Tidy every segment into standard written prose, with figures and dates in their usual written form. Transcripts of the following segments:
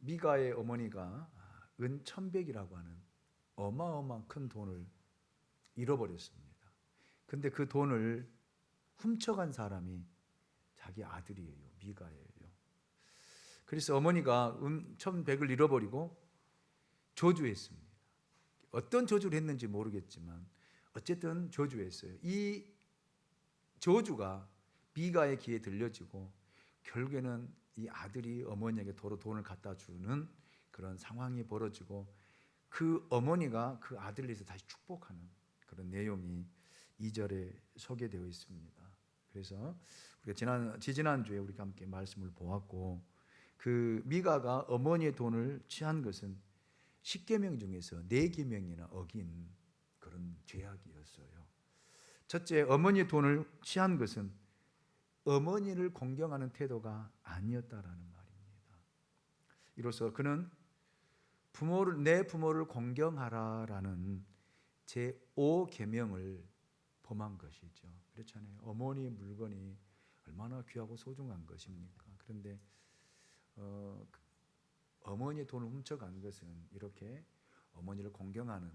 미가의 어머니가 은 1,100이라고 하는 어마어마한 큰 돈을 잃어버렸습니다. 근데 그 돈을 훔쳐간 사람이 자기 아들이에요. 미가예요. 그래서 어머니가 은 1,100을 잃어버리고 저주했습니다. 어떤 저주를 했는지 모르겠지만 어쨌든 저주했어요. 이 저주가 미가의 귀에 들려지고 결국에는 이 아들이 어머니에게 도로 돈을 갖다 주는 그런 상황이 벌어지고 그 어머니가 그 아들을 위해서 다시 축복하는 그런 내용이 2절에 소개되어 있습니다. 그래서 우리가 지지난주에 우리가 함께 말씀을 보았고, 그 미가가 어머니의 돈을 취한 것은 10계명 중에서 4계명이나 어긴 그런 죄악이었어요. 첫째, 어머니의 돈을 취한 것은 어머니를 공경하는 태도가 아니었다라는 말입니다. 이로써 그는 내 부모를 공경하라라는 제5계명을 범한 것이죠. 그렇잖아요. 어머니의 물건이 얼마나 귀하고 소중한 것입니까? 그런데 어머니의 돈을 훔쳐간 것은 이렇게 어머니를 공경하는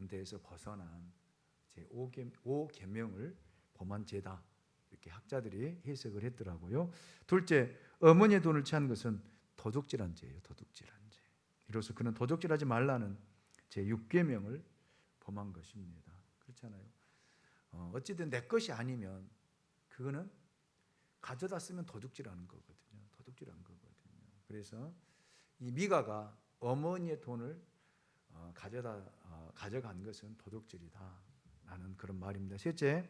데에서 벗어난 제5계명을 범한 죄다, 이렇게 학자들이 해석을 했더라고요. 둘째, 어머니의 돈을 취한 것은 도둑질한 죄예요. 도둑질한 죄. 이로써 그는 도둑질하지 말라는 제6계명을 범한 것입니다. 그렇잖아요. 어찌든 내 것이 아니면 그거는 가져다 쓰면 도둑질하는 거거든요. 도둑질한 거거든요. 그래서 이 미가가 어머니의 돈을 가져간 것은 도둑질이다라는 그런 말입니다. 셋째,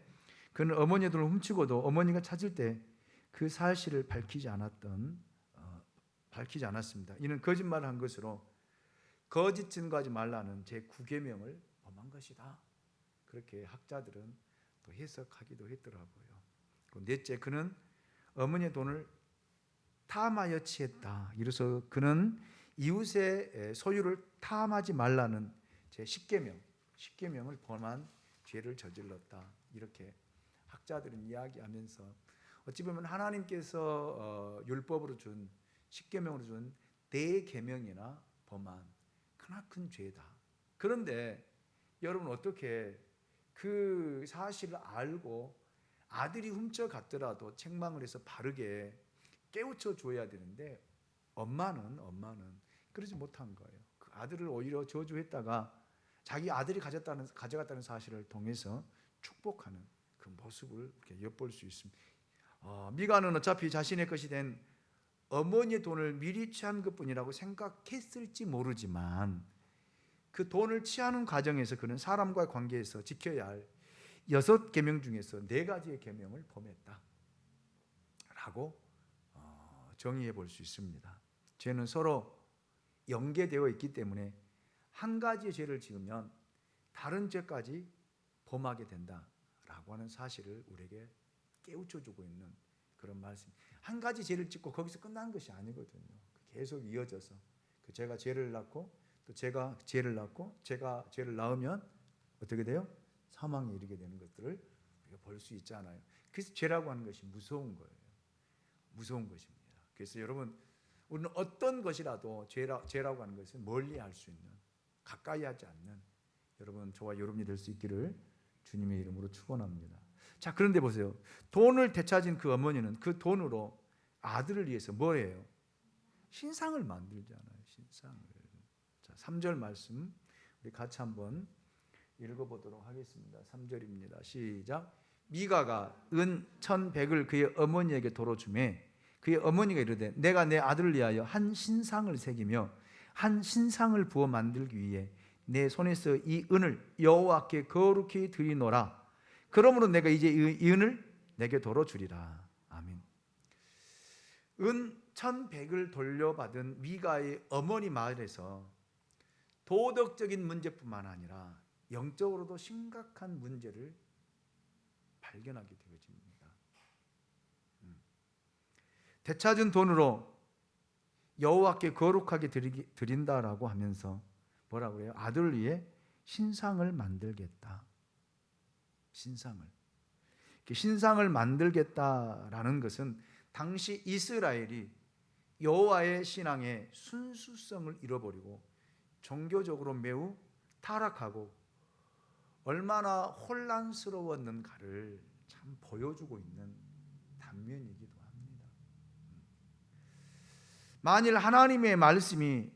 그는 어머니의 돈을 훔치고도 어머니가 찾을 때 그 사실을 밝히지 않았습니다. 이는 거짓말을 한 것으로 거짓 증거하지 말라는 제9계명을 범한 것이다. 그렇게 학자들은 또 해석하기도 했더라고요. 넷째, 그는 어머니의 돈을 탐하여 취했다. 이로써 그는 이웃의 소유를 탐하지 말라는 제10계명을 범한 죄를 저질렀다. 이렇게 학자들은 이야기하면서 어찌 보면 하나님께서 율법으로 준 10계명으로 준 대계명이나 범한 크나큰 죄다. 그런데 여러분, 어떻게 그 사실을 알고 아들이 훔쳐갔더라도 책망을 해서 바르게 깨우쳐 줘야 되는데 엄마는 그러지 못한 거예요. 그 아들을 오히려 저주했다가 자기 아들이 가져갔다는 사실을 통해서 축복하는 그 모습을 이렇게 엿볼 수 있습니다. 미가는 어차피 자신의 것이 된 어머니의 돈을 미리 취한 것뿐이라고 생각했을지 모르지만 그 돈을 취하는 과정에서 그는 사람과의 관계에서 지켜야 할 6계명 중에서 4가지의 계명을 범했다라고 정의해 볼 수 있습니다. 죄는 서로 연계되어 있기 때문에 한 가지의 죄를 지으면 다른 죄까지 범하게 된다라고 하는 사실을 우리에게 깨우쳐주고 있는 그런 말씀. 한 가지 죄를 짓고 거기서 끝난 것이 아니거든요. 계속 이어져서 그 죄가 죄를 낳고 또 제가 죄를 낳고 제가 죄를 낳으면 어떻게 돼요? 사망에 이르게 되는 것들을 우리가 볼 수 있잖아요. 그래서 죄라고 하는 것이 무서운 거예요. 무서운 것입니다. 그래서 여러분, 우리는 어떤 것이라도 죄라고 하는 것은 멀리 할 수 있는, 가까이 하지 않는 저와 여러분이 될 수 있기를 주님의 이름으로 축원합니다. 자, 그런데 보세요. 돈을 되찾은 그 어머니는 그 돈으로 아들을 위해서 뭐예요? 신상을 만들잖아요. 신상을. 자, 3절 말씀 우리 같이 한번 읽어보도록 하겠습니다. 3절입니다. 시작. 미가가 은 1,100을 그의 어머니에게 도로 주매 그의 어머니가 이르되 내가 내 아들을 위하여 한 신상을 새기며 한 신상을 부어 만들기 위해 내 손에서 이 은을 여호와께 거룩히 드리노라. 그러므로 내가 이제 이 은을 내게 도로 주리라. 아멘. 은 1,100을 돌려받은 미가의 어머니 마을에서 도덕적인 문제뿐만 아니라 영적으로도 심각한 문제를 발견하게 되어집니다. 되찾은 돈으로 여호와께 거룩하게 드린다라고 하면서 뭐라고 해요? 아들을 위해 신상을 만들겠다. 신상을 만들겠다라는 것은 당시 이스라엘이 여호와의 신앙의 순수성을 잃어버리고 종교적으로 매우 타락하고 얼마나 혼란스러웠는가를 참 보여주고 있는 단면이기도 합니다. 만일 하나님의 말씀이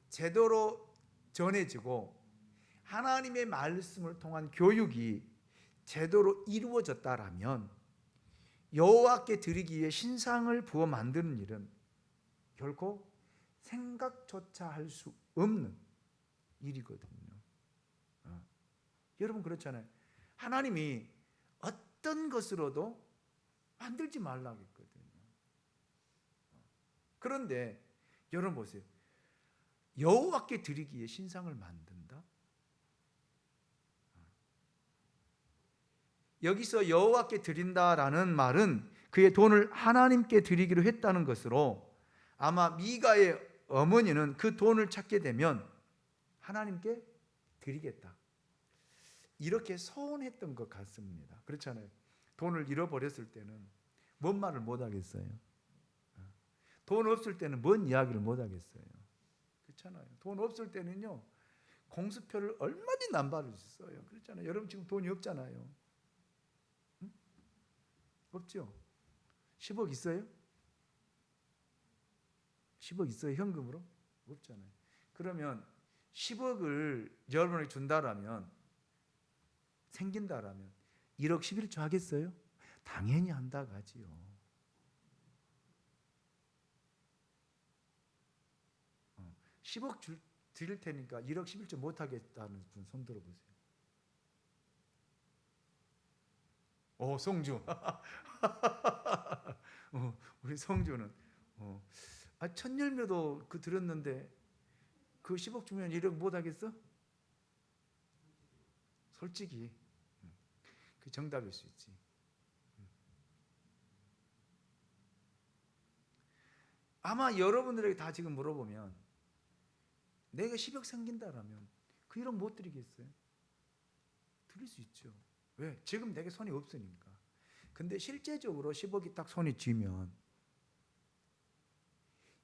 제대로 전해지고 하나님의 말씀을 통한 교육이 제대로 이루어졌다라면 여호와께 드리기 위해 신상을 부어 만드는 일은 결코 생각조차 할 수 없는 일이거든요. 여러분 그렇잖아요. 하나님이 어떤 것으로도 만들지 말라고 했거든요. 그런데 여러분 보세요. 여호와께 드리기 위해 신상을 만든다? 여기서 여호와께 드린다라는 말은 그의 돈을 하나님께 드리기로 했다는 것으로 아마 미가의 어머니는 그 돈을 찾게 되면 하나님께 드리겠다, 이렇게 서운했던 것 같습니다. 그렇잖아요. 돈을 잃어버렸을 때는 뭔 말을 못 하겠어요. 돈 없을 때는 뭔 이야기를 못 하겠어요. 그렇잖아요. 돈 없을 때는요, 공수표를 얼마든지 남발을 써요. 그렇잖아요. 여러분 지금 돈이 없잖아요. 응? 없죠? 10억 있어요? 10억 있어요? 현금으로? 없잖아요. 그러면 10억을 여러분에게 준다라면, 생긴다라면 1억 11조 하겠어요? 당연히 한다고 하지요. 10억 드릴 테니까 1억 11조 못 하겠다는 분 손 들어 보세요. 송주. 우리 성주는 천열매도 그 드렸는데 그 10억 주면 1억 못 하겠어? 솔직히 그 정답일 수 있지. 아마 여러분들에게 다 지금 물어보면 내가 10억 생긴다라면 그 1억 못 드리겠어요? 드릴 수 있죠. 왜? 지금 내게 손이 없으니까. 근데 실제적으로 10억이 딱 손에 쥐면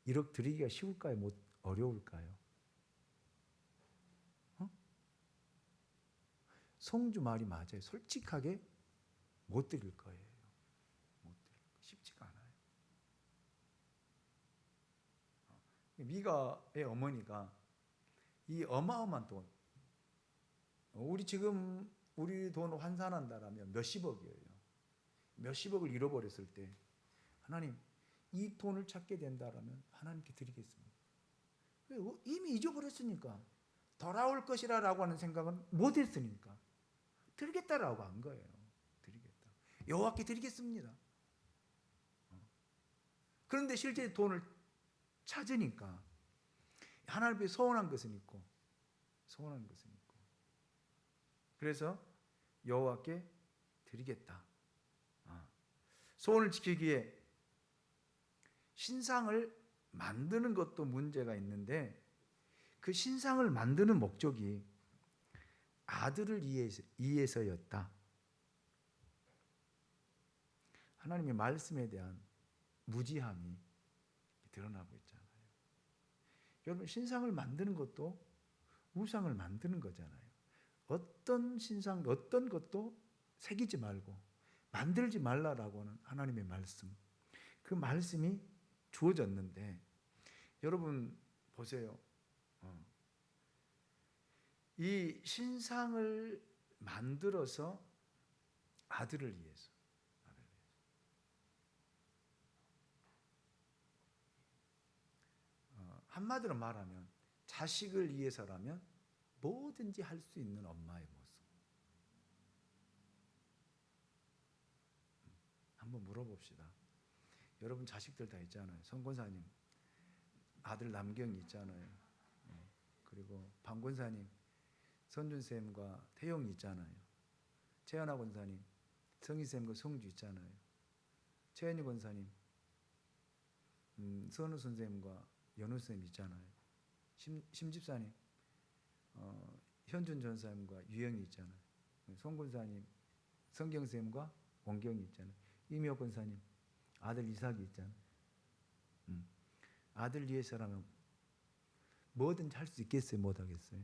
1억 드리기가 쉬울까요? 어려울까요? 성주 말이 맞아요. 솔직하게 못 드릴 거예요. 쉽지가 않아요. 미가의 어머니가 이 어마어마한 돈, 우리 지금 우리 돈 환산한다라면 몇십억이에요. 몇십억을 잃어버렸을 때 하나님, 이 돈을 찾게 된다라면 하나님께 드리겠습니다. 이미 잊어버렸으니까, 돌아올 것이라고 하는 생각은 못했으니까 드리겠다라고 한 거예요. 드리겠다. 여호와께 드리겠습니다. 그런데 실제 돈을 찾으니까 하나님께 서운한 것은 있고, 그래서 여호와께 드리겠다. 소원을 지키기 위해 신상을 만드는 것도 문제가 있는데, 그 신상을 만드는 목적이 아들을 위해서였다. 하나님의 말씀에 대한 무지함이 드러나고 있잖아요. 여러분, 신상을 만드는 것도 우상을 만드는 거잖아요. 어떤 신상, 어떤 것도 새기지 말고 만들지 말라라고 하는 하나님의 말씀, 그 말씀이 주어졌는데, 여러분 보세요. 이 신상을 만들어서 아들을 위해서, 한마디로 말하면 자식을 위해서라면 뭐든지 할 수 있는 엄마의 모습. 한번 물어봅시다. 여러분 자식들 다 있잖아요. 성 권사님 아들 남경이 있잖아요. 그리고 방 권사님 선준쌤과 태용이 있잖아요. 최연아 권사님 성희쌤과 성주 있잖아요. 최연희 권사님 선우 선생님과 연우쌤 있잖아요. 심집사님 현준 전사님과 유영이 있잖아요. 송 권사님 성경쌤과 원경이 있잖아요. 이미호 권사님 아들 이삭이 있잖아요. 아들 위해서라면 뭐든지 할 수 있겠어요? 못 하겠어요?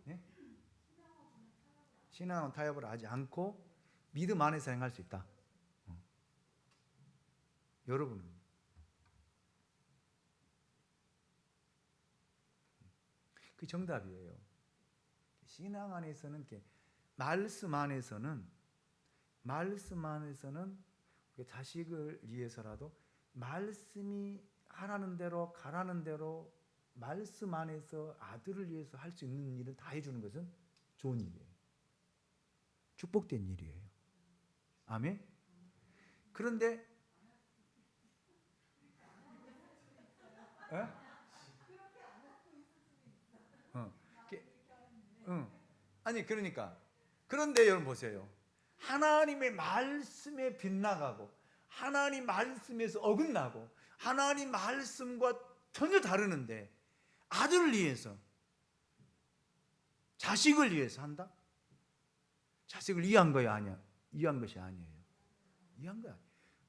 네? 신앙은 타협을 하지 않고 믿음 안에서 행할 수 있다. 여러분은 그 정답이에요. 신앙 안에서는 말씀 안에서는 자식을 위해서라도 말씀이 하라는 대로 가라는 대로 말씀 안에서 아들을 위해서 할 수 있는 일은 다 해주는 것은 좋은 일이에요. 축복된 일이에요. 아멘. 그런데 에? 어, 아니 그러니까 그런데 여러분 보세요. 하나님의 말씀에 빗나가고 하나님 말씀에서 어긋나고 하나님 말씀과 전혀 다르는데 아들을 위해서 자식을 위해서 한다? 자식을 위한 거야 아니야? 위한 것이 아니에요. 위한 거야.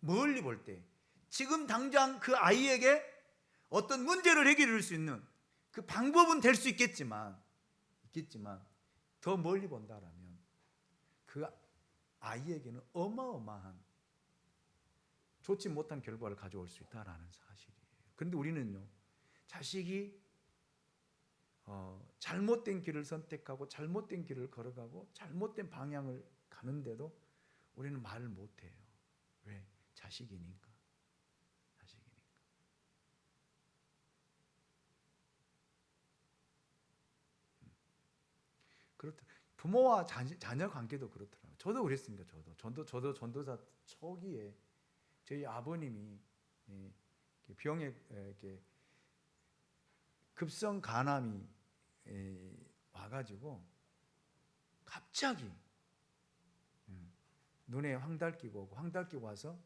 멀리 볼 때 지금 당장 그 아이에게 어떤 문제를 해결할 수 있는 그 방법은 될 수 있겠지만 더 멀리 본다라면 그 아이에게는 어마어마한 좋지 못한 결과를 가져올 수 있다라는 사실이에요. 그런데 우리는요, 자식이 잘못된 길을 선택하고 잘못된 길을 걸어가고 잘못된 방향을 가는데도 우리는 말을 못해요. 왜? 자식이니까. 그렇다. 부모와 자녀 관계도 그렇더라고요. 저도 그랬습니다. 저도 전도사 초기에 저희 아버님이 병에 급성 간암이 와가지고 갑자기 눈에 황달기고 와서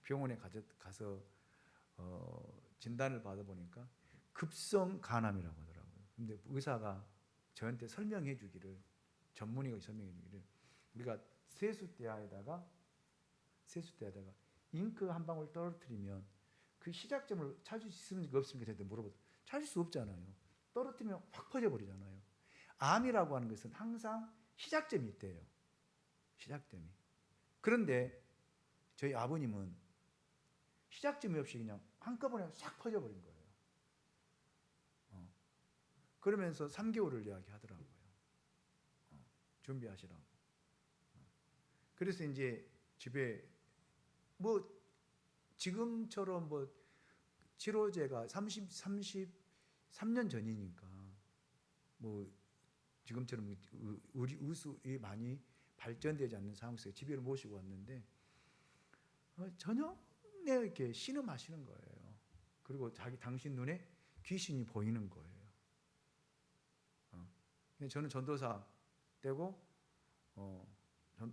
병원에 가서 진단을 받아보니까 급성 간암이라고 하더라고요. 근데 의사가 저한테 설명해 주기를, 전문의가 설명해 주기를, 우리가 세숫대야에다가 잉크 한 방울 떨어뜨리면 그 시작점을 찾을 수 있습니까 없습니까? 저한테 물어보더라고요. 찾을 수 없잖아요. 떨어뜨리면 확 퍼져버리잖아요. 암이라고 하는 것은 항상 시작점이 있대요. 시작점이. 그런데 저희 아버님은 시작점이 없이 그냥 한꺼번에 싹 퍼져버린 거예요. 그러면서 3개월을 이야기하더라고요. 준비하시라고. 그래서 이제 집에 뭐 지금처럼 뭐 치료제가 33년 전이니까 뭐 지금처럼 의술이 많이 발전되지 않는 상황에서 집에를 모시고 왔는데 저녁에 이렇게 신음하시는 거예요. 그리고 당신 눈에 귀신이 보이는 거예요. 저는 전도사 때고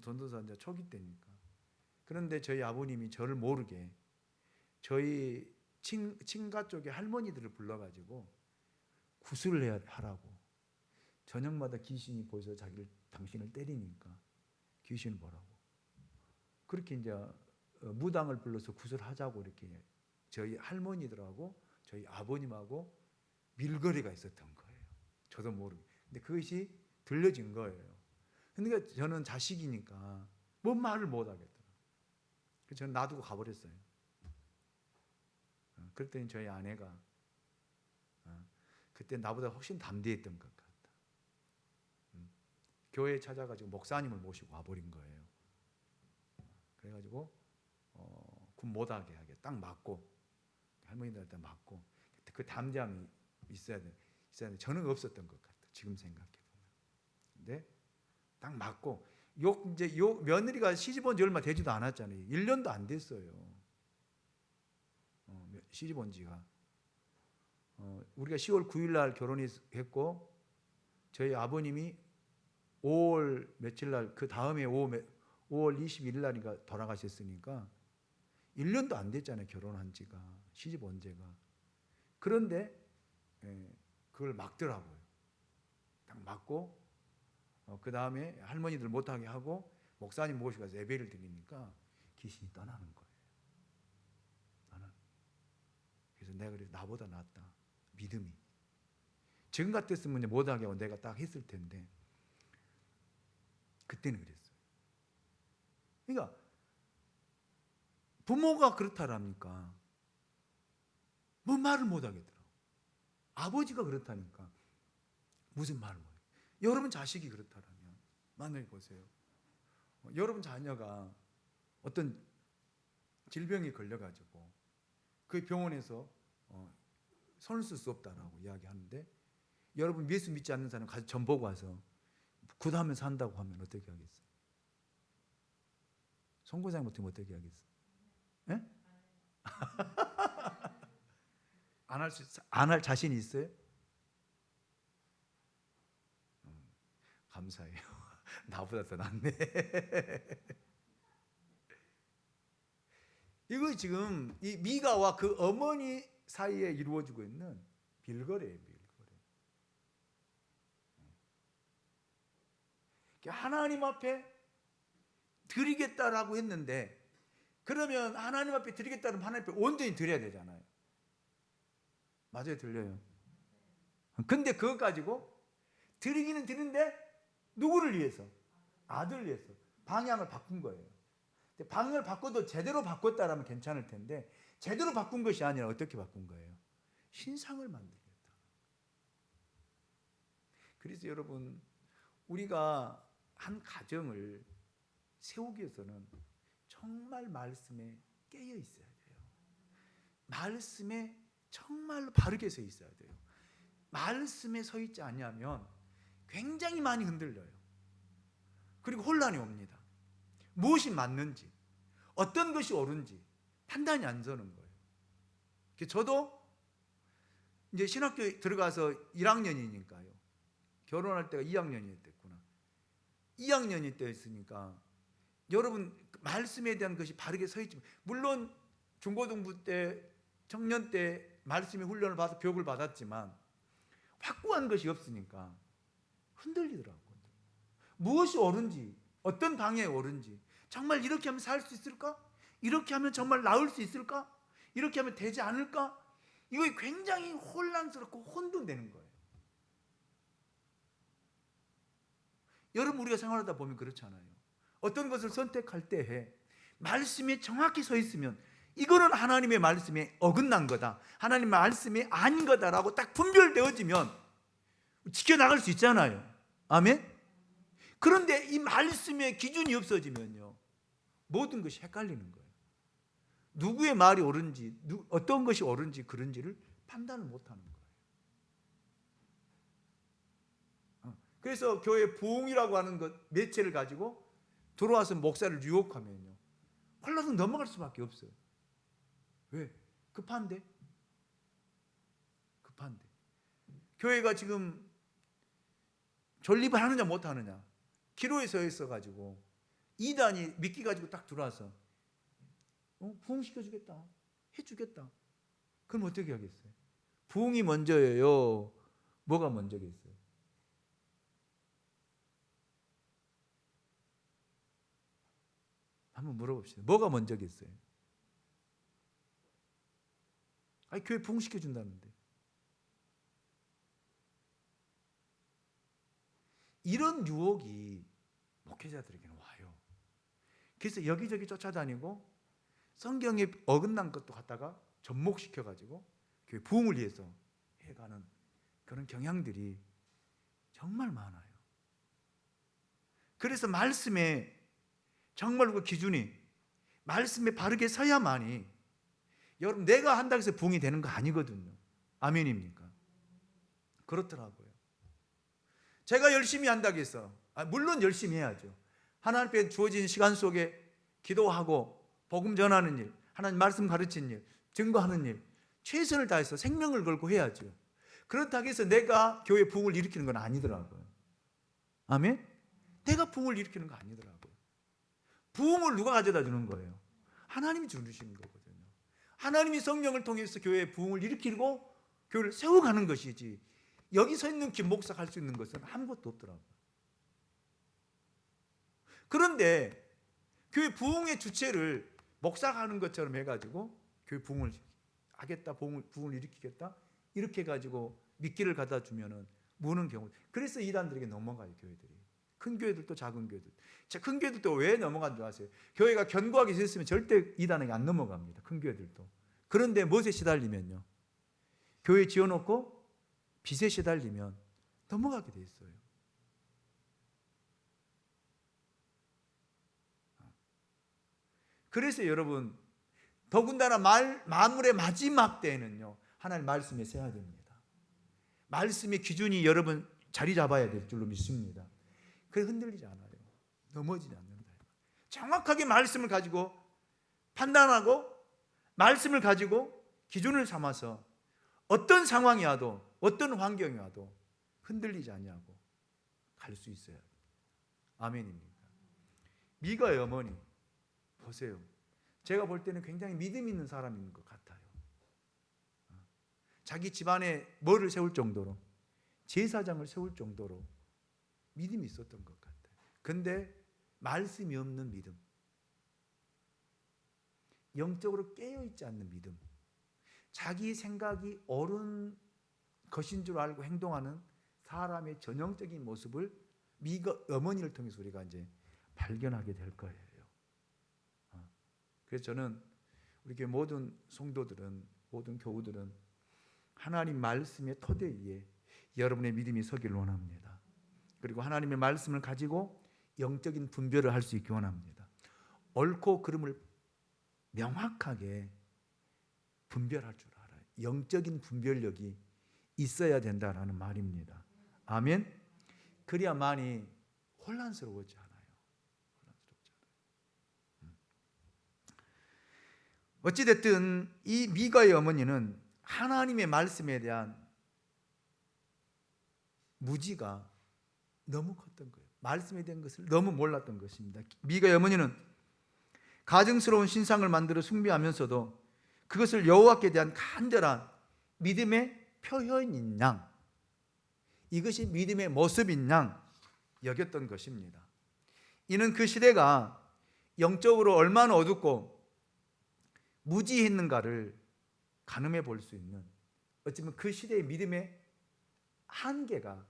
전도사 이제 초기 때니까. 그런데 저희 아버님이 저를 모르게 저희 친가 쪽의 할머니들을 불러가지고 구슬을 하라고. 저녁마다 귀신이 보여서 당신을 때리니까 귀신을 보라고. 그렇게 이제 무당을 불러서 구슬하자고 이렇게 저희 할머니들하고 저희 아버님하고 밀거리가 있었던 거예요. 저도 모르게. 근데 그것이 들려진 거예요. 그러니까 저는 자식이니까 뭔 말을 못 하겠더라고요. 그래서 저는 놔두고 가버렸어요. 그랬더니 저희 아내가 그때 나보다 훨씬 담대했던 것 같다. 교회에 찾아가지고 목사님을 모시고 와버린 거예요. 그래가지고 군 못하게 하게 딱 맞고 할머니들한테 맞고 그 담대함이 있어야 돼. 저는 없었던 것 같다. 지금 생각해 보면. 근데 딱 맞고 이제 며느리가 시집 온 지 얼마 되지도 않았잖아요. 1년도 안 됐어요. 시집 온 지가. 우리가 10월 9일 날 결혼했고 저희 아버님이 5월 며칠 날 그 다음에 5월 21일 날인가 돌아가셨으니까 1년도 안 됐잖아요. 결혼한 지가. 시집 온 지가. 그런데 그걸 막더라고요. 딱 막고 그 다음에 할머니들 못하게 하고 목사님 모시고 가서 예배를 드리니까 귀신이 떠나는 거예요. 그래서 내가 그래서 나보다 낫다. 믿음이. 지금 같았으면 못하게 하고 내가 딱 했을 텐데 그때는 그랬어요. 그러니까 부모가 그렇다랍니까? 뭐 말을 못하겠더라고. 아버지가 그렇다니까 무슨 말을 못해요. 여러분 자식이 그렇다라면 만약에 보세요. 여러분 자녀가 어떤 질병에 걸려가지고 그 병원에서 손을 쓸 수 없다라고 이야기하는데 여러분 예수 믿지 않는 사람 가서 전 보고 와서 굿하면서 한다고 하면 어떻게 하겠어요? 송구장 못하면 어떻게 하겠어요? 예? 안 할 자신이 있어요? 감사해요. 나보다 더 낫네. 이거 지금 이 미가와 그 어머니 사이에 이루어지고 있는 빌거래예요, 빌거래. 하나님 앞에 드리겠다라고 했는데 그러면 하나님 앞에 드리겠다면 하나님 앞에 온전히 드려야 되잖아요. 맞아요, 들려요. 근데 그것 가지고 드리기는 드리는데 누구를 위해서? 아들을 위해서. 방향을 바꾼 거예요. 방향을 바꿔도 제대로 바꿨다라면 괜찮을 텐데 제대로 바꾼 것이 아니라 어떻게 바꾼 거예요? 신상을 만들겠다. 그래서 여러분 우리가 한 가정을 세우기 위해서는 정말 말씀에 깨어 있어야 돼요. 말씀에 정말로 바르게 서 있어야 돼요. 말씀에 서 있지 않으면 굉장히 많이 흔들려요. 그리고 혼란이 옵니다. 무엇이 맞는지, 어떤 것이 옳은지 판단이 안 서는 거예요. 저도 이제 신학교에 들어가서 1학년이니까요. 결혼할 때가 2학년이 됐구나. 2학년이 때였으니까 여러분 말씀에 대한 것이 바르게 서 있지만 물론 중고등부 때, 청년 때 말씀의 훈련을 받아서 교육을 받았지만 확고한 것이 없으니까 흔들리더라고요. 무엇이 옳은지, 어떤 방향이 옳은지, 정말 이렇게 하면 살 수 있을까? 이렇게 하면 정말 나을 수 있을까? 이렇게 하면 되지 않을까? 이거 굉장히 혼란스럽고 혼돈되는 거예요. 여러분 우리가 생활하다 보면 그렇잖아요. 어떤 것을 선택할 때에 말씀에 정확히 서 있으면 이거는 하나님의 말씀에 어긋난 거다, 하나님의 말씀이 아닌 거다라고 딱 분별되어지면 지켜나갈 수 있잖아요. 아멘? 그런데 이 말씀의 기준이 없어지면요 모든 것이 헷갈리는 거예요. 누구의 말이 옳은지, 어떤 것이 옳은지 그런지를 판단을 못하는 거예요. 그래서 교회 부흥이라고 하는 것 매체를 가지고 들어와서 목사를 유혹하면요 홀라당 넘어갈 수밖에 없어요. 왜? 급한데? 교회가 지금 존립을 하느냐 못하느냐 기로에 서 있어가지고 이단이 미끼 가지고 딱 들어와서 부흥시켜주겠다, 해주겠다. 그럼 어떻게 하겠어요? 부흥이 먼저예요? 뭐가 먼저겠어요? 한번 물어봅시다. 뭐가 먼저겠어요? 아니 교회 부흥시켜준다는데. 이런 유혹이 목회자들에게는 와요. 그래서 여기저기 쫓아다니고 성경에 어긋난 것도 갖다가 접목시켜가지고 교회 부흥을 위해서 해가는 그런 경향들이 정말 많아요. 그래서 말씀에 정말 그 기준이 말씀에 바르게 서야만이 여러분 내가 한다고 해서 부흥이 되는 거 아니거든요. 아멘입니까? 그렇더라고요. 제가 열심히 한다고 해서 물론 열심히 해야죠. 하나님 앞에 주어진 시간 속에 기도하고 복음 전하는 일, 하나님 말씀 가르치는 일, 증거하는 일 최선을 다해서 생명을 걸고 해야죠. 그렇다고 해서 내가 교회 부흥을 일으키는 건 아니더라고요. 아멘? 내가 부흥을 일으키는 거 아니더라고요. 부흥을 누가 가져다 주는 거예요? 하나님이 주시는 거거든요. 하나님이 성령을 통해서 교회의 부흥을 일으키고 교회를 세워가는 것이지 여기 서 있는 김 목사가 할 수 있는 것은 아무것도 없더라고요. 그런데 교회 부흥의 주체를 목사가 하는 것처럼 해가지고 교회 부흥을 하겠다, 부흥을 일으키겠다 이렇게 해가지고 미끼를 갖다 주면은 무는 경우. 그래서 이단들에게 넘어가요, 교회들이. 큰 교회들도 작은 교회들. 큰 교회들도 왜 넘어간 줄 아세요? 교회가 견고하게 있으면 절대 이단에게 안 넘어갑니다, 큰 교회들도. 그런데 무엇에 시달리면요, 교회 지어놓고 빚에 시달리면 넘어가게 돼 있어요. 그래서 여러분, 더군다나 만물의 마지막 때에는요, 하나님 말씀에 서야 됩니다. 말씀의 기준이 여러분 자리 잡아야 될 줄로 믿습니다. 그래 흔들리지 않아요. 넘어지지 않는다. 정확하게 말씀을 가지고 판단하고 말씀을 가지고 기준을 삼아서 어떤 상황이 와도 어떤 환경이 와도 흔들리지 않냐고 갈 수 있어야 돼요. 아멘입니까? 미가의 어머니 보세요. 제가 볼 때는 굉장히 믿음 있는 사람인 것 같아요. 자기 집안에 뭐를 세울 정도로, 제사장을 세울 정도로 믿음이 있었던 것 같아요. 근데 말씀이 없는 믿음, 영적으로 깨어있지 않는 믿음, 자기 생각이 옳은 것인 줄 알고 행동하는 사람의 전형적인 모습을 미가 어머니를 통해서 우리가 이제 발견하게 될 거예요. 그래서 저는 우리 교회 모든 성도들은, 모든 교우들은 하나님 말씀의 토대 위에 여러분의 믿음이 서기를 원합니다. 그리고 하나님의 말씀을 가지고 영적인 분별을 할 수 있기 원합니다. 옳고 그름을 명확하게 분별할 줄 알아요. 영적인 분별력이 있어야 된다라는 말입니다. 아멘. 그래야만이 혼란스러워지 않아요. 어찌됐든 이 미가의 어머니는 하나님의 말씀에 대한 무지가 너무 컸던 거예요. 말씀에 대한 것을 너무 몰랐던 것입니다. 미가의 어머니는 가증스러운 신상을 만들어 숭배하면서도 그것을 여호와께 대한 간절한 믿음의 표현인 양, 이것이 믿음의 모습인 양 여겼던 것입니다. 이는 그 시대가 영적으로 얼마나 어둡고 무지했는가를 가늠해 볼 수 있는, 어쩌면 그 시대의 믿음의 한계가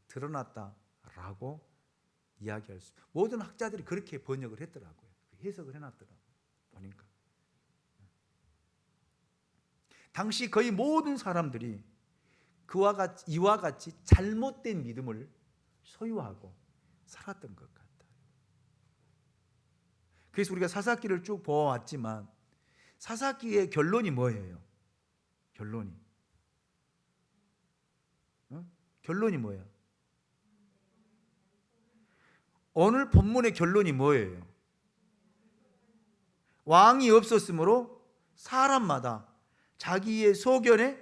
드러났다라고 이야기할 수. 모든 학자들이 그렇게 번역을 했더라고요. 해석을 해놨더라고요. 보니까 당시 거의 모든 사람들이 이와 같이 잘못된 믿음을 소유하고 살았던 것 같아요. 그래서 우리가 사사기를 쭉 보아왔지만 사사기의 결론이 뭐예요? 결론이 뭐예요? 오늘 본문의 결론이 뭐예요? 왕이 없었으므로 사람마다 자기의 소견에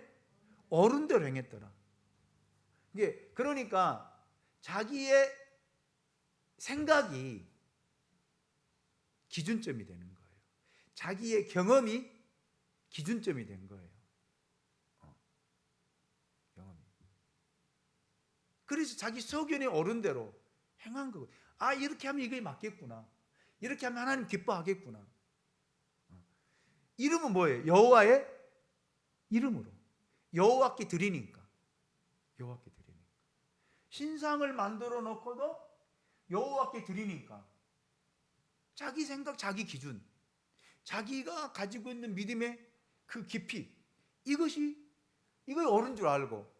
옳은 대로 행했더라. 이게 그러니까 자기의 생각이 기준점이 되는 거예요. 자기의 경험이 기준점이 된 거예요. 경험이. 그래서 자기 소견에 옳은 대로 행한 거예요. 아, 이렇게 하면 이게 맞겠구나. 이렇게 하면 하나님 기뻐하겠구나. 이름은 뭐예요? 여호와의 이름으로. 여호와께 드리니까. 신상을 만들어 놓고도 여호와께 드리니까 자기 생각, 자기 기준, 자기가 가지고 있는 믿음의 그 깊이, 이거 옳은 줄 알고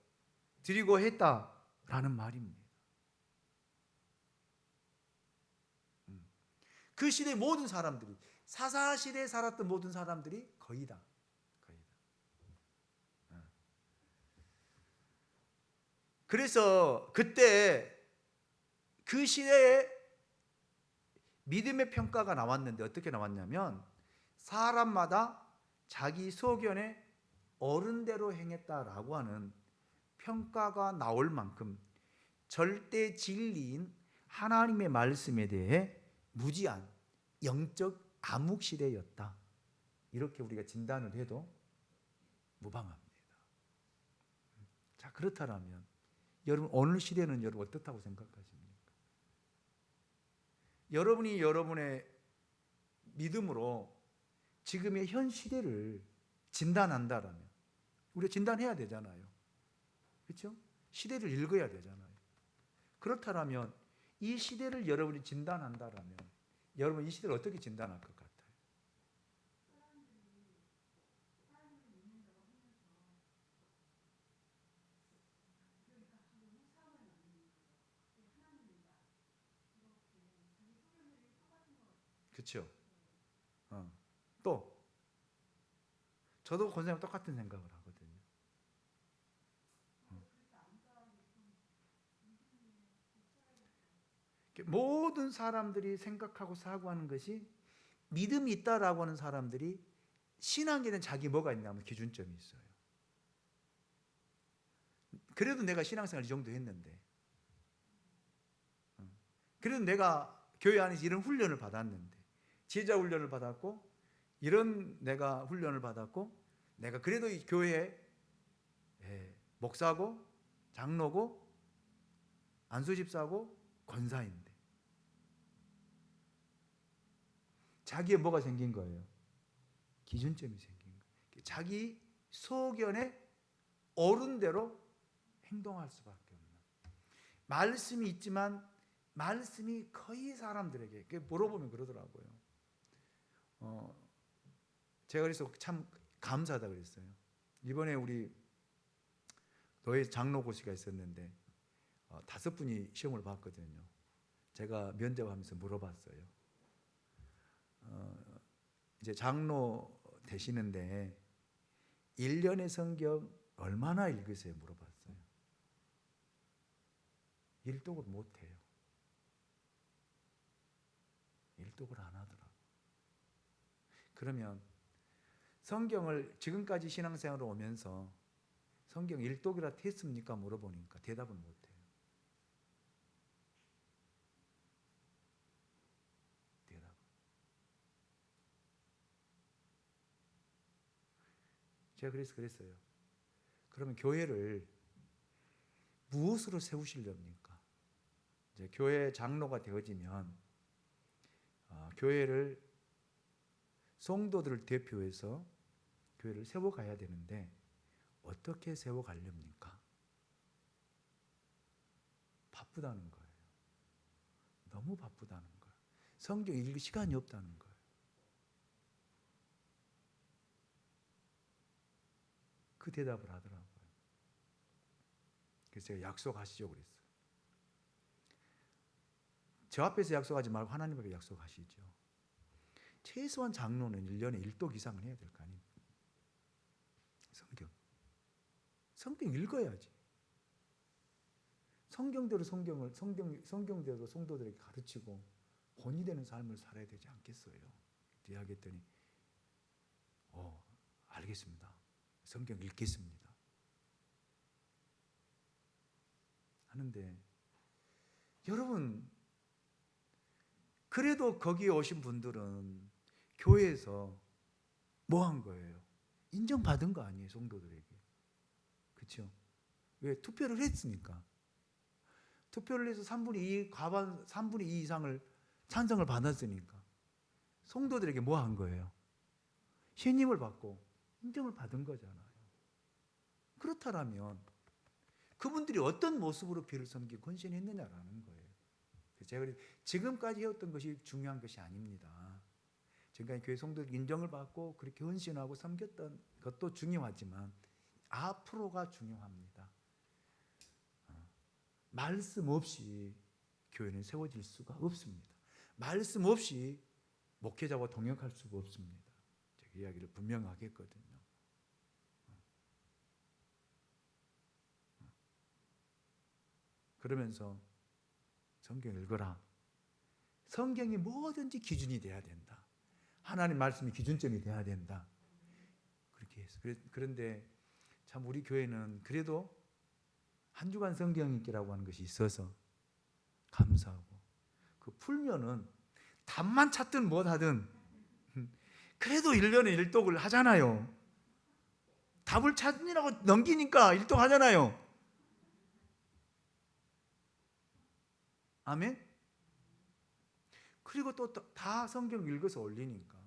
드리고 했다라는 말입니다. 그 시대 모든 사람들이, 사사시대에 살았던 모든 사람들이 거의 다. 그래서 그때 그 시대에 믿음의 평가가 나왔는데 어떻게 나왔냐면, 사람마다 자기 소견에 옳은 대로 행했다라고 하는 평가가 나올 만큼 절대 진리인 하나님의 말씀에 대해 무지한 영적 암흑 시대였다. 이렇게 우리가 진단을 해도 무방합니다. 자, 그렇다면 여러분, 오늘 시대는 여러분 어떻다고 생각하십니까? 여러분이 여러분의 믿음으로 지금의 현 시대를 진단한다라면, 우리가 진단해야 되잖아요. 그렇죠? 시대를 읽어야 되잖아요. 그렇다면 이 시대를 여러분이 진단한다라면 여러분 이 시대를 어떻게 진단할 것 같아요? 그렇죠? 또 저도 권사님 똑같은 생각을 하거든요. 모든 사람들이 생각하고 사고하는 것이 믿음이 있다라고 하는 사람들이 신앙에는 자기 뭐가 있냐면 기준점이 있어요. 그래도 내가 신앙생활 이 정도 했는데, 그래도 내가 교회 안에서 이런 훈련을 받았는데, 제자 훈련을 받았고, 이런 내가 훈련을 받았고, 내가 그래도 이 교회에 목사고, 장로고, 안수집사고, 권사인데, 자기의 뭐가 생긴 거예요? 기준점이 생긴 거예요. 자기 소견에 옳은 대로 행동할 수밖에 없는. 말씀이 있지만 말씀이 거의 사람들에게 물어보면 그러더라고요. 제가 그래서 참 감사하다 그랬어요. 이번에 우리 노예 장로 고시가 있었는데 5분이 시험을 봤거든요. 제가 면접하면서 물어봤어요. 이제 장로 되시는데 1년의 성경 얼마나 읽으세요? 물어봤어요. 일독을 못해요. 일독을 안 하더라고요. 그러면 성경을 지금까지 신앙생활을 오면서 성경 일독이라 했습니까? 물어보니까 대답을 못해요. 대답. 제가 그래서 그랬어요. 그러면 교회를 무엇으로 세우시렵니까? 이제 교회 장로가 되어지면 교회를 성도들을 대표해서 교회를 세워가야 되는데 어떻게 세워가렵니까? 바쁘다는 거예요. 너무 바쁘다는 거예요. 성경 읽을 시간이 없다는 거예요. 그 대답을 하더라고요. 그래서 제가 약속하시죠 그랬어요. 저 앞에서 약속하지 말고 하나님 앞에 약속하시죠. 최소한 장로는 1년에 1독 이상은 해야 될 거 아닙니까? 성경 읽어야지. 성경대로 성경대로 성도들에게 가르치고 본이 되는 삶을 살아야 되지 않겠어요? 이야기했더니 알겠습니다. 성경 읽겠습니다. 하는데 여러분, 그래도 거기에 오신 분들은 교회에서 뭐 한 거예요? 인정받은 거 아니에요, 성도들에게. 그렇죠? 왜? 투표를 했으니까. 투표를 해서 3분의 2 이상을 찬성을 받았으니까. 성도들에게 뭐 한 거예요? 신임을 받고 인정을 받은 거잖아요. 그렇다면 그분들이 어떤 모습으로 교회를 섬기고 헌신했느냐라는 거예요. 제가 지금까지 해왔던 것이 중요한 것이 아닙니다. 지금까지 교회 성도들 인정을 받고 그렇게 헌신하고 섬겼던 것도 중요하지만 앞으로가 중요합니다. 말씀 없이 교회는 세워질 수가 없습니다. 말씀 없이 목회자와 동역할 수가 없습니다. 제가 이야기를 분명하게 했거든요. 그러면서 성경 읽어라. 성경이 뭐든지 기준이 돼야 된다. 하나님 말씀이 기준점이 돼야 된다. 그렇게 했어요. 그런데 참 우리 교회는 그래도 한 주간 성경 읽기라고 하는 것이 있어서 감사하고, 그 풀면은 답만 찾든 뭐 하든 그래도 1년에 1독을 하잖아요. 답을 찾으라고 넘기니까 1독 하잖아요. 아멘? 그리고 또 다 성경 읽어서 올리니까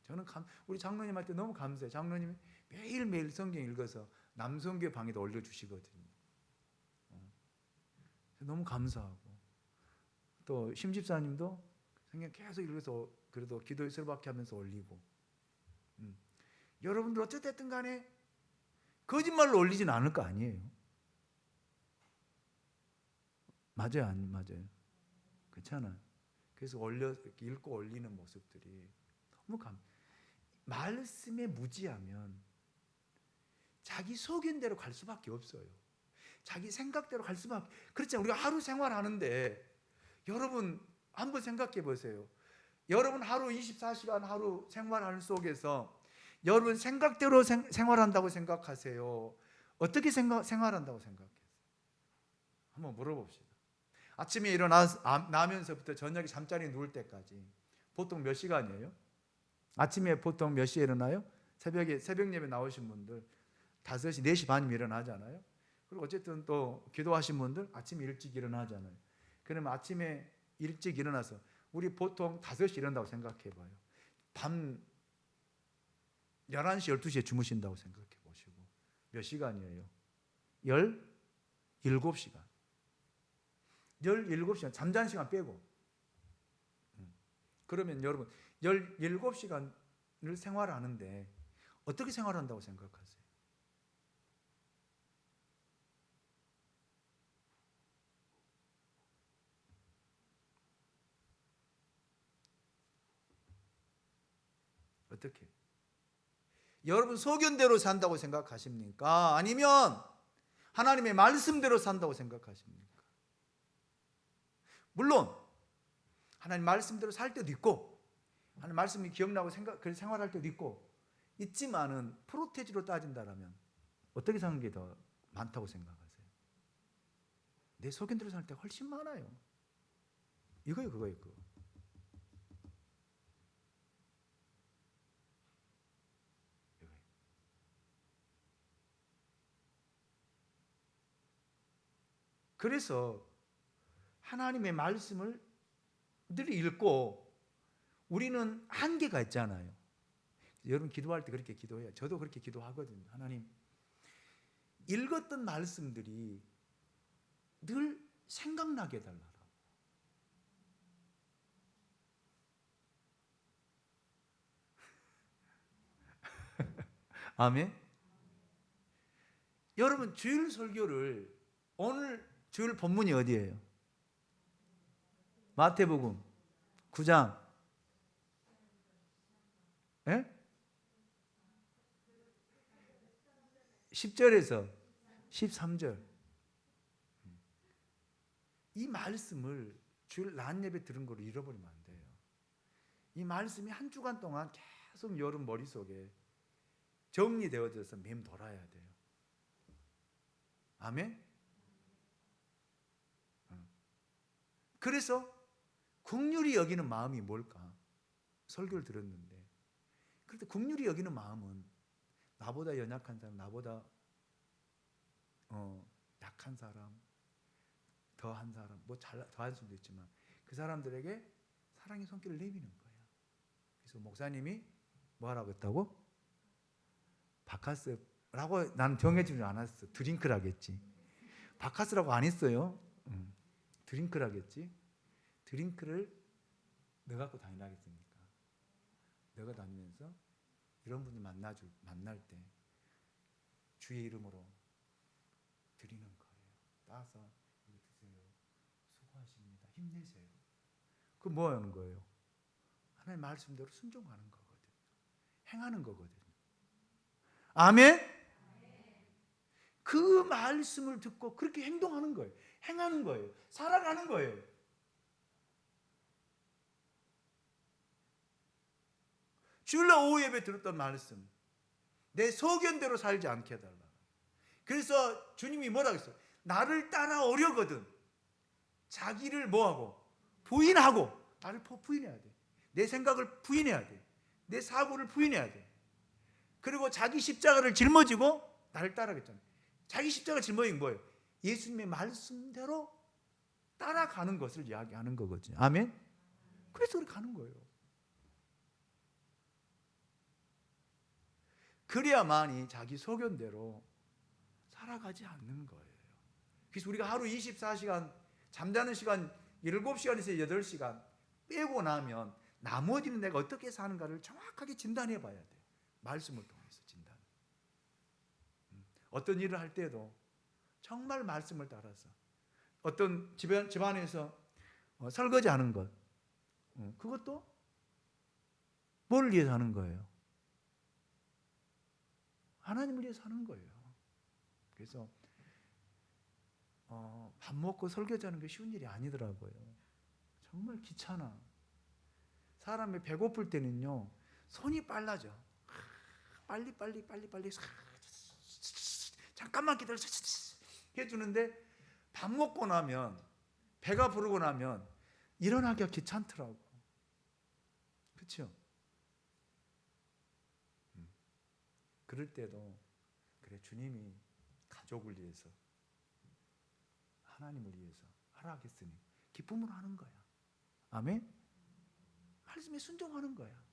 저는 우리 장로님한테 너무 감사해요. 장로님이 매일매일 성경 읽어서 남성교 방에도 올려주시거든요. 너무 감사하고, 또 심집사님도 성경 계속 읽어서 그래도 기도의 설박해 하면서 올리고, 여러분들 어쨌든 간에 거짓말로 올리진 않을 거 아니에요. 맞아요, 안 맞아요? 그렇잖아요. 그래서 읽고 올리는 모습들이 너무 말씀에 무지하면 자기 소견대로 갈 수밖에 없어요. 자기 생각대로 갈 수밖에. 그렇잖아요. 우리가 하루 생활하는데 여러분 한번 생각해 보세요. 여러분 하루 24시간 하루 생활하는 속에서 여러분 생각대로 생활한다고 생각하세요? 어떻게 생활한다고 생각해요? 한번 물어봅시다. 아침에 일어나면서부터 저녁에 잠자리 누울 때까지 보통 몇 시간이에요? 아침에 보통 몇 시에 일어나요? 새벽 예배 나오신 분들 5시, 4시 반이면 일어나잖아요. 그리고 어쨌든 또 기도하신 분들 아침에 일찍 일어나잖아요. 그러면 아침에 일찍 일어나서 우리 보통 5시 일어난다고 생각해 봐요. 밤 11시, 12시에 주무신다고 생각해 보시고 몇 시간이에요? 17시간. 17시간, 잠자는 시간 빼고. 그러면 여러분 17시간을 생활하는데 어떻게 생활한다고 생각하세요? 어떻게? 여러분 소견대로 산다고 생각하십니까? 아니면 하나님의 말씀대로 산다고 생각하십니까? 물론 하나님 말씀대로 살 때도 있고 하나님 말씀이 기억나고 생활할 때도 있지만은 프로테지로 따진다라면 어떻게 사는 게 더 많다고 생각하세요? 내 소견대로 살 때 훨씬 많아요. 이거예요, 그거예요, 그거. 그래서 하나님의 말씀을 늘 읽고 우리는 한계가 있잖아요. 여러분 기도할 때 그렇게 기도해요. 저도 그렇게 기도하거든요. 하나님, 읽었던 말씀들이 늘 생각나게 해달라고. 아멘. 여러분 주일 설교를 오늘 주일 본문이 어디예요? 마태복음 9장 10절에서 13절. 이 말씀을 주일 낮 예배 들은 거로 잃어버리면 안 돼요. 이 말씀이 한 주간 동안 계속 여러분 머릿속에 정리되어져서 맴돌아야 돼요. 아멘? 그래서 긍휼히 여기는 마음이 뭘까? 설교를 들었는데, 그런데 긍휼히 여기는 마음은 나보다 연약한 사람, 나보다 약한 사람, 더한 사람, 더할 수도 있지만 그 사람들에게 사랑의 손길을 내미는 거예요. 그래서 목사님이 뭐 하라고 했다고? 바카스라고 나는 정해주지 않았어. 드링크라겠지. 바카스라고 안 했어요. 드링크라겠지. 드링크를 너 갖고 다니라겠습니까? 너가 다니면서 이런 분이 만날 때 주의 이름으로 드리는 거예요. 따서 이거 드세요. 수고하십니다. 힘내세요. 그 뭐 하는 거예요? 하나님 말씀대로 순종하는 거거든요. 행하는 거거든요. 아멘? 그 말씀을 듣고 그렇게 행동하는 거예요. 행하는 거예요. 살아가는 거예요. 주일날 오후 예배 들었던 말씀, 내 소견대로 살지 않게 해달라. 그래서 주님이 뭐라고 했어요? 나를 따라오려거든 자기를 뭐하고? 부인하고. 나를 부인해야 돼. 내 생각을 부인해야 돼. 내 사고를 부인해야 돼. 그리고 자기 십자가를 짊어지고 나를 따라가겠잖아요. 자기 십자가 짊어진 거예요. 예수님의 말씀대로 따라가는 것을 이야기하는 거거든요. 아멘? 그래서 그렇게 가는 거예요. 그래야만이 자기 소견대로 살아가지 않는 거예요. 그래서 우리가 하루 24시간 잠자는 시간 7시간에서 8시간 빼고 나면 나머지는 내가 어떻게 사는가를 정확하게 진단해 봐야 돼. 말씀을 통해서 진단. 어떤 일을 할 때도 정말 말씀을 따라서 어떤 집안에서 설거지하는 것, 그것도 뭘 위해서 하는 거예요? 하나님을 위해서 하는 거예요. 그래서 밥 먹고 설거지하는 게 쉬운 일이 아니더라고요. 정말 귀찮아. 사람이 배고플 때는요 손이 빨라져. 빨리 잠깐만 기다려 해주는데 밥 먹고 나면 배가 부르고 나면 일어나기가 귀찮더라고. 그렇죠? 그럴 때도 그래, 주님이 가족을 위해서 하나님을 위해서 하라 하겠으니 기쁨으로 하는 거야. 아멘? 말씀에 순종하는 거야.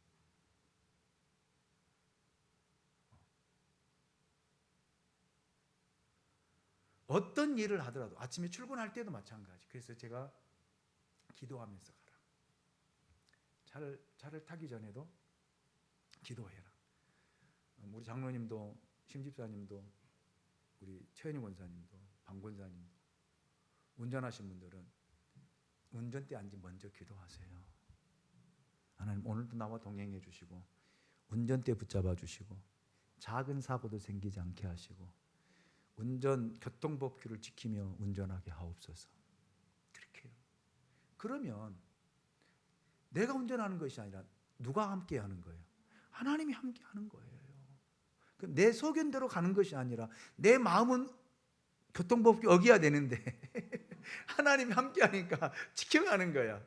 어떤 일을 하더라도 아침에 출근할 때도 마찬가지. 그래서 제가 기도하면서 가라. 차를 타기 전에도 기도해라. 우리 장로님도 심집사님도 우리 최현희 권사님도 방 권사님도 운전하신 분들은 운전대 앉지 먼저 기도하세요. 하나님 오늘도 나와 동행해 주시고 운전대 붙잡아 주시고 작은 사고도 생기지 않게 하시고 교통법규를 지키며 운전하게 하옵소서. 그렇게 해요. 그러면 내가 운전하는 것이 아니라 누가 함께 하는 거예요? 하나님이 함께 하는 거예요. 내 소견대로 가는 것이 아니라 내 마음은 교통법규 어겨야 되는데 하나님이 함께 하니까 지켜가는 거야.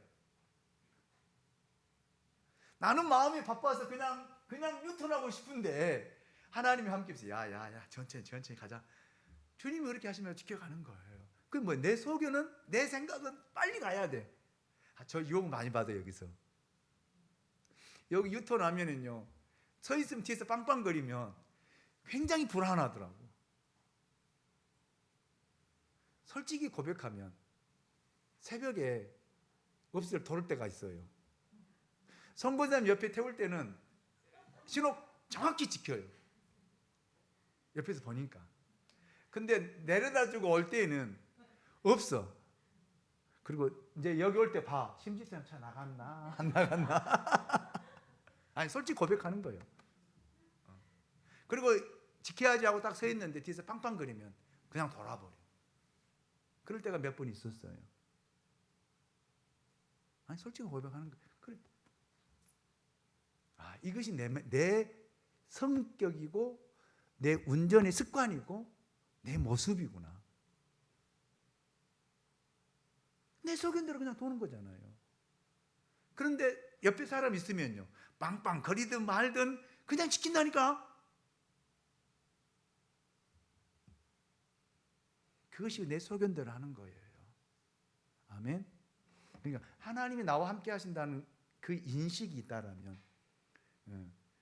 나는 마음이 바빠서 그냥 유턴하고 싶은데 하나님이 함께 해서 야 천천히 가자. 주님이 그렇게 하시면 지켜가는 거예요. 그 내 소견은 내 생각은 빨리 가야 돼. 저 유혹 많이 받아요. 여기서 여기 유턴하면은요 서 있으면 뒤에서 빵빵거리면 굉장히 불안하더라고. 솔직히 고백하면 새벽에 업소를 돌을 때가 있어요. 선교사님 옆에 태울 때는 신호 정확히 지켜요. 옆에서 보니까. 근데 내려다주고 올 때에는 없어. 그리고 이제 여기 올 때 봐. 심지선 차 나갔나 안 나갔나. 아니 솔직히 고백하는 거예요. 그리고 지켜야지 하고 딱 서 있는데 뒤에서 빵빵거리면 그냥 돌아버려. 그럴 때가 몇 번 있었어요. 아니 솔직히 고백하는 거예요. 그래. 이것이 내 성격이고 내 운전의 습관이고 내 모습이구나. 내 소견대로 그냥 도는 거잖아요. 그런데 옆에 사람 있으면요 빵빵 거리든 말든 그냥 지킨다니까. 그것이 내 소견대로 하는 거예요. 아멘. 그러니까 하나님이 나와 함께 하신다는 그 인식이 있다라면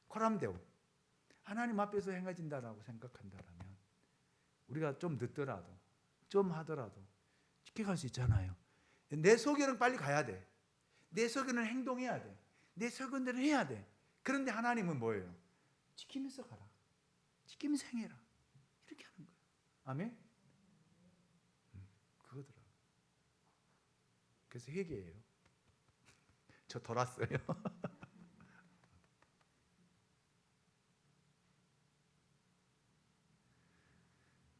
코람데오 하나님 앞에서 행해진다라고 생각한다라면 우리가 좀 늦더라도 좀 하더라도 지켜갈 수 있잖아요. 내 소견은 빨리 가야 돼. 내 소견은 행동해야 돼. 내 소견대로 해야 돼. 그런데 하나님은 뭐예요? 지키면서 가라. 지키면서 행해라. 이렇게 하는 거예요. 아멘. 그거더라고요. 그래서 회개예요. 저 돌았어요.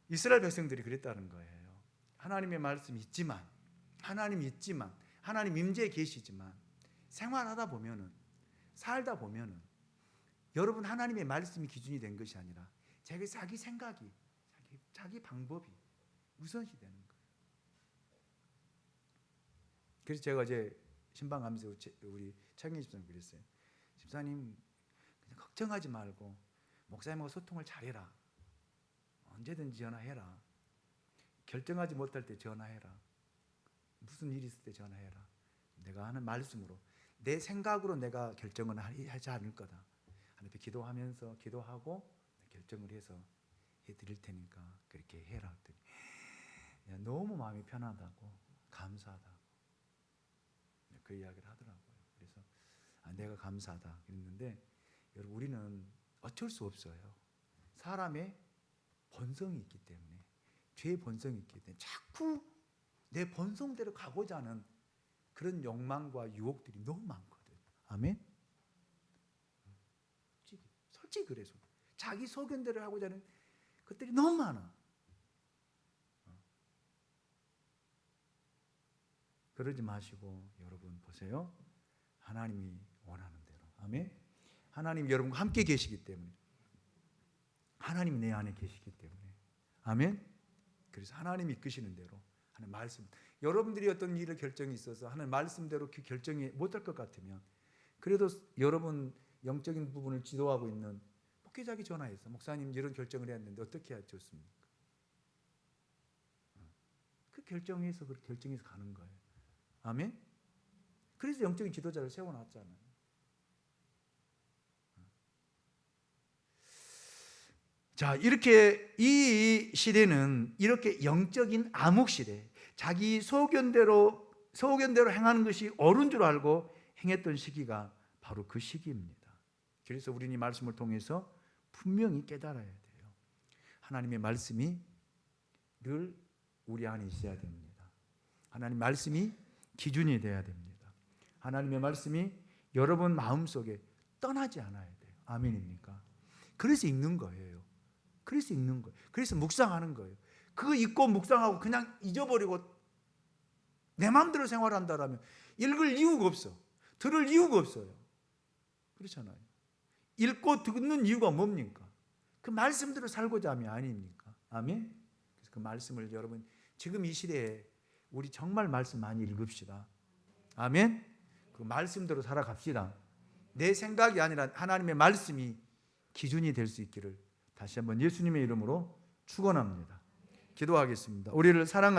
이스라엘 백성들이 그랬다는 거예요. 하나님의 말씀이 있지만 하나님 임재에 계시지만 생활하다 보면은 살다 보면은 여러분 하나님의 말씀이 기준이 된 것이 아니라 자기 생각이 자기 방법이 우선시 되는 거예요. 그래서 제가 어제 신방 가면서 우리 창현 집사님 그랬어요. 집사님 그냥 걱정하지 말고 목사님하고 소통을 잘해라. 언제든지 전화해라. 결정하지 못할 때 전화해라. 무슨 일이 있을 때 전화해라. 내가 하는 말씀으로 내 생각으로 내가 결정을 하지 않을 거다. 하나님 앞에 기도하고 결정을 해서 해드릴 테니까 그렇게 해라. 너무 마음이 편하다고, 감사하다고 그 이야기를 하더라고요. 그래서 내가 감사하다 그랬는데, 여러분 우리는 어쩔 수 없어요. 사람의 본성이 있기 때문에, 죄의 본성이 있기 때문에 자꾸 내 본성대로 가고자 하는 그런 욕망과 유혹들이 너무 많거든. 아멘. 솔직히 그래서 자기 소견대로 하고자 하는 것들이 너무 많아. 그러지 마시고 여러분 보세요. 하나님이 원하는 대로. 아멘. 하나님이 여러분과 함께 계시기 때문에, 하나님이 내 안에 계시기 때문에, 아멘. 그래서 하나님이 이끄시는 대로 하는 말씀. 여러분들이 어떤 일을 결정이 있어서 하는 말씀대로 그 결정이 못할 것 같으면, 그래도 여러분 영적인 부분을 지도하고 있는 목회자에게 전화해서 목사님 이런 결정을 했는데 어떻게 해야 좋습니까? 그 결정해서 가는 거예요. 아멘. 그래서 영적인 지도자를 세워놨잖아요. 자, 이렇게 이 시대는 이렇게 영적인 암흑 시대, 자기 소견대로 행하는 것이 옳은 줄 알고 행했던 시기가 바로 그 시기입니다. 그래서 우리는 이 말씀을 통해서 분명히 깨달아야 돼요. 하나님의 말씀이 늘 우리 안에 있어야 됩니다. 하나님의 말씀이 기준이 돼야 됩니다. 하나님의 말씀이 여러분 마음속에 떠나지 않아야 돼요. 아멘입니까? 그래서 읽는 거예요. 그래서 묵상하는 거예요. 그거 읽고 묵상하고 그냥 잊어버리고 내 마음대로 생활한다라면 읽을 이유가 없어. 들을 이유가 없어요. 그렇잖아요. 읽고 듣는 이유가 뭡니까? 그 말씀대로 살고자 함이 아닙니까? 아멘. 그래서 그 말씀을 여러분 지금 이 시대에 우리 정말 말씀 많이 읽읍시다. 아멘. 그 말씀대로 살아갑시다. 내 생각이 아니라 하나님의 말씀이 기준이 될 수 있기를 다시 한번 예수님의 이름으로 축원합니다. 기도하겠습니다. 우리를 사랑하시는